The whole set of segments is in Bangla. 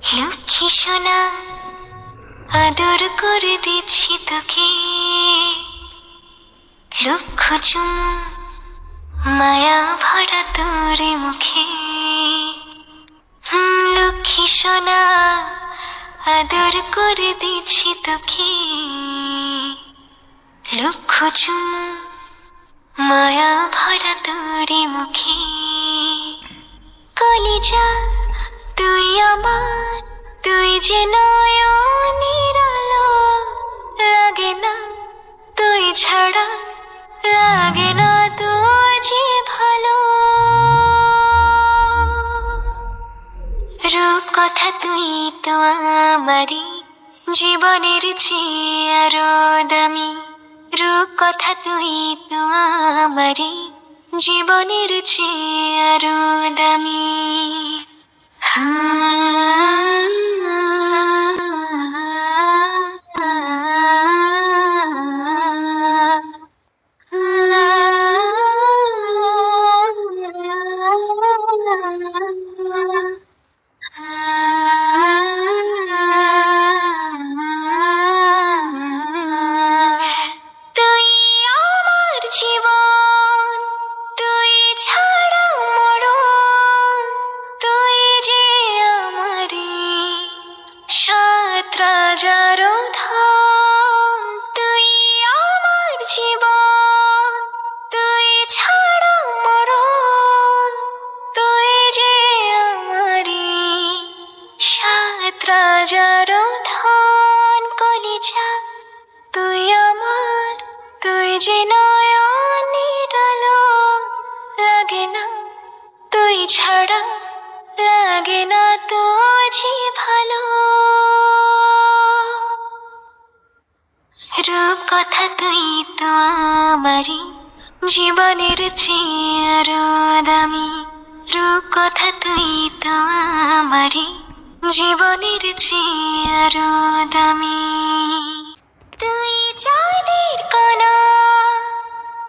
লক্ষ্মী সোনা, আদর করে দিচ্ছি তোকে, লক্ষ চুমু মায়া ভরা তোর মুখে। লক্ষ্মী সোনা, আদর করে দিচ্ছি তোকে, লক্ষ চুমু মায়া ভরা তোর মুখে। কলিজা তুই আমার, তুই যে নয়নের আলো, লাগে না তুই ছাড়া, লাগে না তো যে ভালো। রূপ কথা তুই তো আমারই জীবনের চেয়ে আরো দামি, রূপ কথা তুই তো আমারই জীবনের চেয়ে আরো দামি। তুই আমার জীবন, তুই ছাড়া মরণ, তুই যে আমারি সাত রাজার ধন। তুই আমার জীবন, তুই ছাড়া মরণ, তুই যে আমারি সাত রাজার ধন। কলিজা তুই আমার, তুই যে নয়নের আলো, লাগে না তুই ছাড়া, লাগে না তো যে ভালো। রূপ কথা তুই তো আমারই জীবনের চেয়ে আরো দামি, রূপ কথা তুই তো আমারই জীবনের চেয়ে আরো দামি। তুই চাঁদের কণা,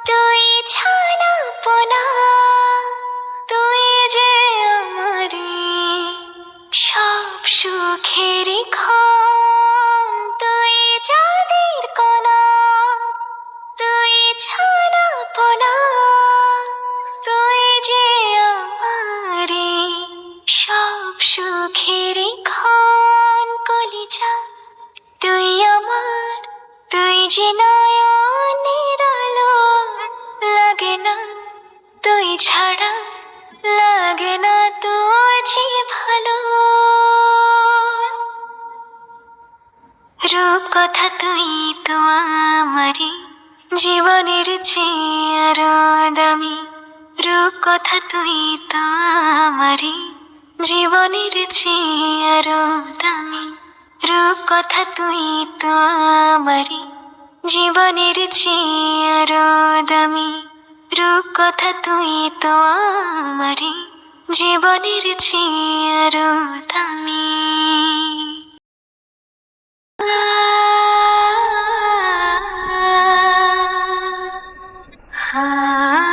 তুই ছানা পোনা, তুই যে আমারি সব সুখের ক্ষণ। তুই চাঁদের কণা, তুই ছানা পোনা, তুই যে আমারি সব সুখের ক্ষণ। কলিজা তুই আমার, তুই যে নয়নের আলো, লাগে না তুই ছাড়া, লাগে না তো যে ভালো। রূপ কথা তুই তো আমারই জীবনের চেয়ে আরো দামি, রূপ কথা তুই তো আমারই জীবনের চেয়ে আরো দামি, রূপ কথা তুই তো আমারই জীবনের চেয়ে আরো দামি, রূপ কথা তুই তো আমারই জীবনের চেয়ে আরো দামি। Ah